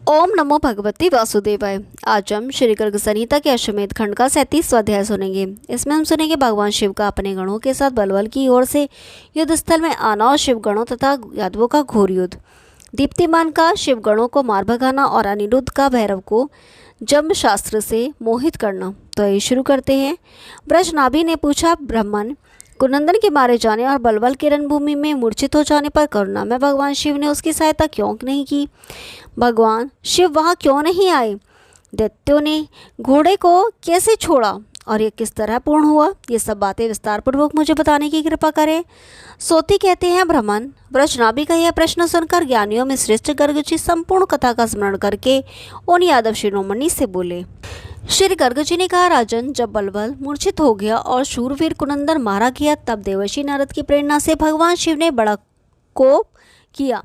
ओम नमो भगवते वासुदेवाय। आज हम श्री गर्ग संहिता के अश्वमेध खंड का 37वां अध्याय सुनेंगे। इसमें हम सुनेंगे भगवान शिव का अपने गणों के साथ बलबल की ओर से युद्ध स्थल में आना और शिव गणों तथा यादवों का घोर युद्ध। दीप्तिमान का शिव गणों को मार भगाना और अनिरुद्ध का भैरव को जम्ब शास्त्र से मोहित करना। तो ये शुरू करते हैं। ब्रजनाभि ने पूछा, ब्राह्मण कुनंदन के मारे जाने और बलबल की रणभूमि में मूर्छित हो जाने पर करुणा में भगवान शिव ने उसकी सहायता क्यों नहीं की? भगवान शिव वहाँ क्यों नहीं आए? दैत्यों ने घोड़े को कैसे छोड़ा और ये किस तरह पूर्ण हुआ? ये सब बातें विस्तार पूर्वक मुझे बताने की कृपा करें। सोती कहते हैं, ब्राह्मण ब्रजनाभि का यह प्रश्न सुनकर ज्ञानियों में श्रेष्ठ गर्ग जी संपूर्ण कथा का स्मरण करके उन यादव शिरोमणि से बोले। श्री गर्ग जी ने कहा, राजन, जब बलबल मूर्छित हो गया और शूरवीर कुनंदन मारा गया तब देवर्षि नारद की प्रेरणा से भगवान शिव ने बड़ा कोप किया।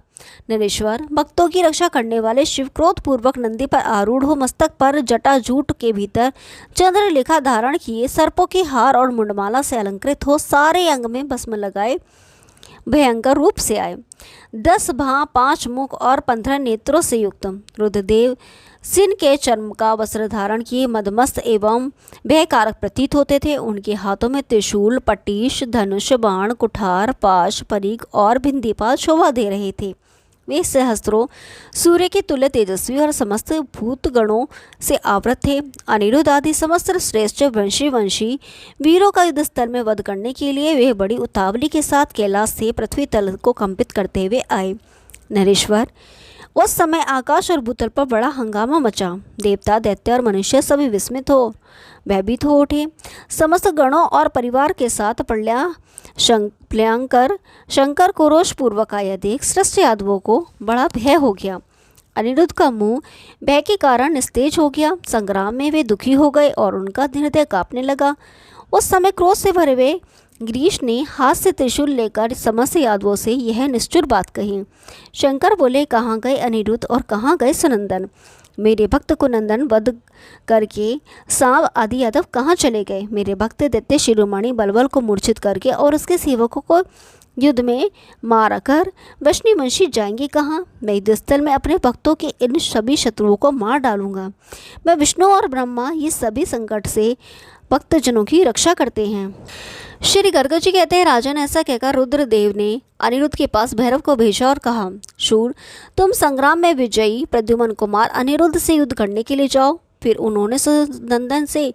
नरेश्वर, भक्तों की रक्षा करने वाले शिव क्रोध पूर्वक नंदी पर आरूढ़ हो मस्तक पर जटाजूट के भीतर चंद्रलेखा धारण किए, सर्पों के हार और मुंडमाला से अलंकृत हो, सारे अंग में भस्म लगाए भयंकर रूप से आए। 10 भा 5 मुख और 15 नेत्रों से युक्त रुद्रदेव सिंह के चर्म का वस्त्र धारण किए मदमस्त एवं भयकारक प्रतीत होते थे। उनके हाथों में त्रिशूल, पटीश, धनुष, बाण, कुठार, पाश, परीक और भिंदीपाल शोभा दे रहे थे। वे सहस्त्रों सूर्य के तुल्य तेजस्वी और समस्त भूतगणों से आवृत थे। अनिरुद्ध आदि समस्त श्रेष्ठ वंशी वीरों का युद्ध स्थल में वध करने के लिए वे बड़ी उतावली के साथ कैलाश से पृथ्वी तल को कंपित करते हुए आए। नरेश्वर, उस समय आकाश और भूतल पर बड़ा हंगामा मचा। देवता, दैत्य और मनुष्य सभी विस्मित हो भयभीत हो उठे। समस्त गणों और परिवार के साथ प्लयांकर शंकर को रोष पूर्वक आया देख श्रेष्ठ यादवों को बड़ा भय हो गया। अनिरुद्ध का मुंह भय के कारण निस्तेज हो गया। संग्राम में वे दुखी हो गए और उनका हृदय कांपने लगा। उस समय क्रोध से भरे हुए ग्रीश ने हाथ से त्रिशूल लेकर समस्त यादवों से यह निष्ठुर बात कही। शंकर बोले, कहाँ गए अनिरुद्ध और कहाँ गए सुनंदन? मेरे भक्त कुनंदन वध करके सांब आदि यादव कहाँ चले गए? मेरे भक्त दैत्य शिरोमणि बलबल को मूर्छित करके और उसके सेवकों को युद्ध में मारकर वंशी जाएंगे कहाँ? मैं युद्धस्थल में अपने भक्तों के इन सभी शत्रुओं को मार डालूंगा। मैं विष्णु और ब्रह्मा ये सभी संकट से भक्तजनों की रक्षा करते हैं। श्री गर्ग जी कहते हैं, राजन, ऐसा कहकर रुद्रदेव ने अनिरुद्ध के पास भैरव को भेजा और कहा, शूर, तुम संग्राम में विजयी प्रद्युम्न कुमार अनिरुद्ध से युद्ध करने के लिए जाओ। फिर उन्होंने सुनंदन से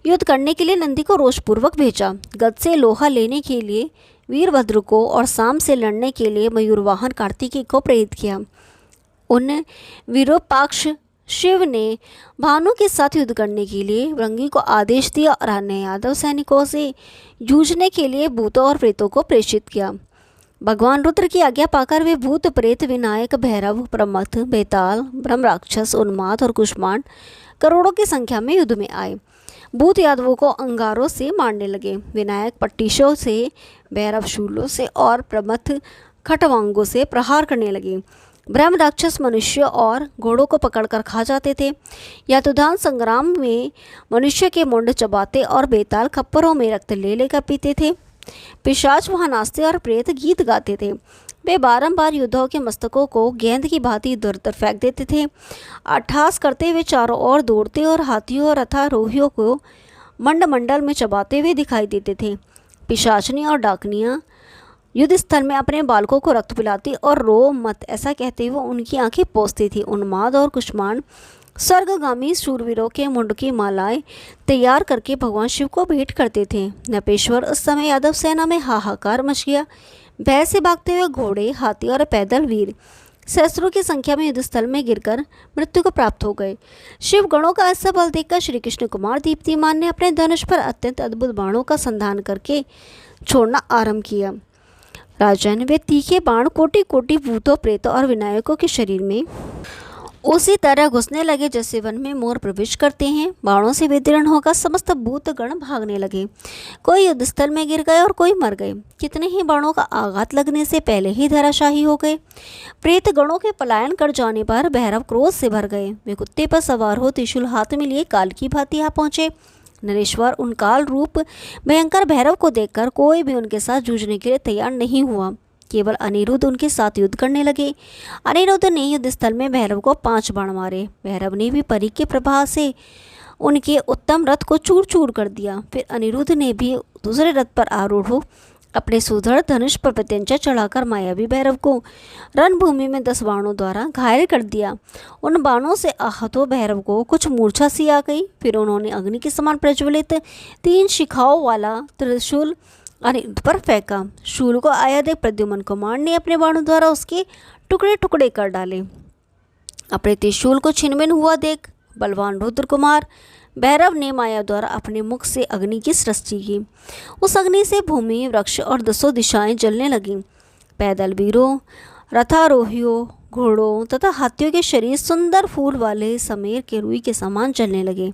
युद्ध करने के लिए नंदी को रोषपूर्वक भेजा। गद से लोहा लेने के लिए वीरभद्र को और साम से लड़ने के लिए मयूरवाहन कार्तिकेय को प्रेरित किया। उन विरूपाक्ष शिव ने भानु के साथ युद्ध करने के लिए वृंगी को आदेश दिया और अन्य यादव सैनिकों से जूझने के लिए भूतों और प्रेतों को प्रेषित किया। भगवान रुद्र की आज्ञा पाकर वे भूत, प्रेत, विनायक, भैरव, प्रमथ, बेताल, ब्रह्म राक्षस, उन्माद और कुष्मांड करोड़ों की संख्या में युद्ध में आए। भूत यादवों को अंगारों से मारने लगे। विनायक पट्टिशों से, भैरव शूलों से और प्रमथ खटवांगों से प्रहार करने लगे। ब्रह्म राक्षस मनुष्य और घोड़ों को पकड़कर खा जाते थे। यातुधान संग्राम में मनुष्य के मुंड चबाते और बेताल खप्परों में रक्त ले लेकर पीते थे। पिशाच वहाँ नाचते और प्रेत गीत गाते थे। वे बारंबार योद्धाओं के मस्तकों को गेंद की भांति इधर उधर फेंक देते थे। अट्ठास करते हुए चारों ओर दौड़ते और हाथियों और रथारोहियों को मंडल में चबाते हुए दिखाई देते थे। पिशाचनी और डाकनियाँ युद्ध स्थल में अपने बालकों को रक्त पिलाती और रो मत ऐसा कहते हुए उनकी आंखें पोंछती थी। उन्माद और कुष्मांड स्वर्गगामी शूरवीरों के मुंड की मालाएं तैयार करके भगवान शिव को भेंट करते थे। नपेश्वर, उस समय यादव सेना में हाहाकार मच गया। भय से भागते हुए घोड़े, हाथी और पैदल वीर सहस्त्रों की संख्या में युद्ध स्थल में गिरकर मृत्यु को प्राप्त हो गए। शिव गणों का ऐसा बल देखकर श्री कृष्ण कुमार दीप्तिमान ने अपने धनुष पर अत्यंत अद्भुत बाणों का संधान करके छोड़ना आरंभ किया। राजन, वे तीखे बाण कोटि कोटि भूतों, प्रेतों और विनायकों के शरीर में उसी तरह घुसने लगे जैसे वन में मोर प्रवेश करते हैं। बाणों से विदीर्ण होकर समस्त भूतगण भागने लगे। कोई युद्धस्थल में गिर गए और कोई मर गए। कितने ही बाणों का आघात लगने से पहले ही धराशाही हो गए। प्रेत गणों के पलायन कर जाने पर भैरव क्रोध से भर गए। वे कुत्ते पर सवार हो त्रिशूल हाथ में लिए काल की भांति आ पहुंचे। नरेश्वर, उन काल रूप भयंकर भैरव को देखकर कोई भी उनके साथ जूझने के लिए तैयार नहीं हुआ। केवल अनिरुद्ध उनके साथ युद्ध करने लगे। अनिरुद्ध ने युद्ध स्थल में भैरव को 5 बाण मारे। भैरव ने भी परी के प्रभाव से उनके उत्तम रथ को चूर चूर कर दिया। फिर अनिरुद्ध ने भी दूसरे रथ पर आरूढ़ हो अपने सुदृढ़ धनुष पर प्रत्यंचा चढ़ाकर मायावी भैरव को रणभूमि में 10 बाणों द्वारा घायल कर दिया। उन बाणों से आहत हो भैरव को कुछ मूर्छा सी आ गई। फिर उन्होंने अग्नि के समान प्रज्वलित 3 शिखाओं वाला त्रिशूल अनिरुद्ध पर फेंका। शूल को आया देख प्रद्युम्न कुमार ने अपने बाणों द्वारा उसके टुकड़े टुकड़े कर डाले। अपने त्रिशूल को छिनभिन हुआ देख बलवान रुद्र कुमार भैरव ने माया द्वारा अपने मुख से अग्नि की सृष्टि की। उस अग्नि से भूमि, वृक्ष और 10 दिशाएं जलने लगीं। पैदल वीरों, रथारोहियों, घोड़ों तथा हाथियों के शरीर सुंदर फूल वाले समेर के रुई के समान जलने लगे।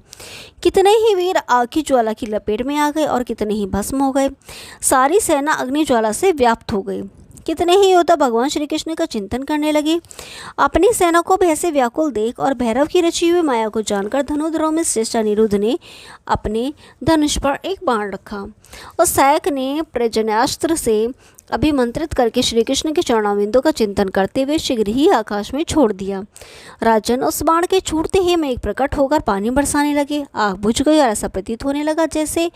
कितने ही वीर आग की ज्वाला की लपेट में आ गए और कितने ही भस्म हो गए। सारी सेना अग्नि ज्वाला से व्याप्त हो गई। कितने ही योद्धा भगवान श्री कृष्ण का चिंतन करने लगे। अपनी सेना को भय से व्याकुल देख और भैरव की रची हुई माया को जानकर धनुधरों में श्रेष्ठ अनिरुद्ध ने अपने धनुष पर एक बाण रखा। उस सहायक ने प्रजन्यास्त्र से अभिमंत्रित करके श्री कृष्ण के चरणाविंदों का चिंतन करते हुए शीघ्र ही आकाश में छोड़ दिया। राजन, उस बाण के छूटते ही मेघ प्रकट होकर पानी बरसाने लगे। आग बुझ गई और ऐसा प्रतीत होने लगा जैसे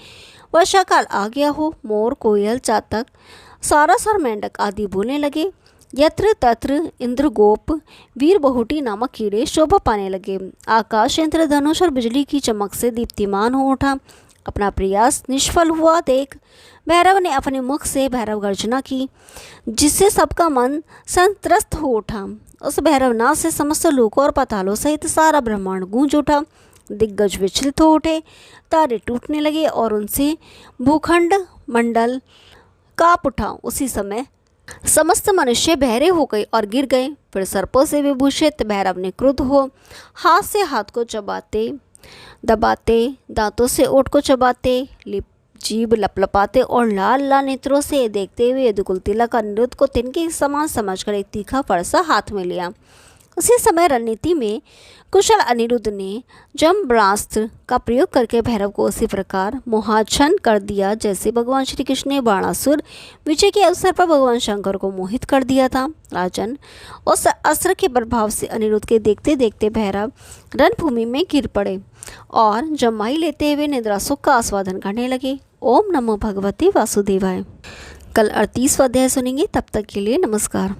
वर्षाकाल आ गया हो। मोर, कोयल, चातक, सारस और मेंढक आदि बोलने लगे। यत्र तत्र इंद्रगोप, वीर बहुटी नामक कीड़े शोभा पाने लगे। आकाश इंद्रधनुष और बिजली की चमक से दीप्तिमान हो उठा। अपना प्रयास निष्फल हुआ देख भैरव ने अपने मुख से भैरव गर्जना की, जिससे सबका मन संत्रस्त हो उठा। उस भैरवनाद से समस्त लोकों और पातालों सहित सारा ब्रह्मांड गूंज उठा। दिग्गज विचलित हो उठे, तारे टूटने लगे और उनसे भूखंड मंडल कांप उठा। उसी समय समस्त मनुष्य बहरे हो गए और गिर गए। फिर सर्पों से विभूषित भैरव ने क्रुद्ध हो हाथ से हाथ को चबाते दबाते, दांतों से ओठ को चबाते, जीभ लपलपाते और लाल लाल नेत्रों से देखते हुए यदुकुल तिलक अनिरुद्ध को तिनके समान समझकर एक तीखा फरसा हाथ में लिया। उसी समय रणनीति में कुशल अनिरुद्ध ने जम्ब्रास्त्र का प्रयोग करके भैरव को उसी प्रकार मोहाच्छन्न कर दिया जैसे भगवान श्री कृष्ण ने बाणासुर विजय के अवसर पर भगवान शंकर को मोहित कर दिया था। राजन, उस अस्त्र के प्रभाव से अनिरुद्ध के देखते देखते भैरव रणभूमि में गिर पड़े और जम्हाई लेते हुए निद्रा सुख का आस्वादन करने लगे। ओम नमो भगवते वासुदेवाय। कल 38वां अध्याय सुनेंगे। तब तक के लिए नमस्कार।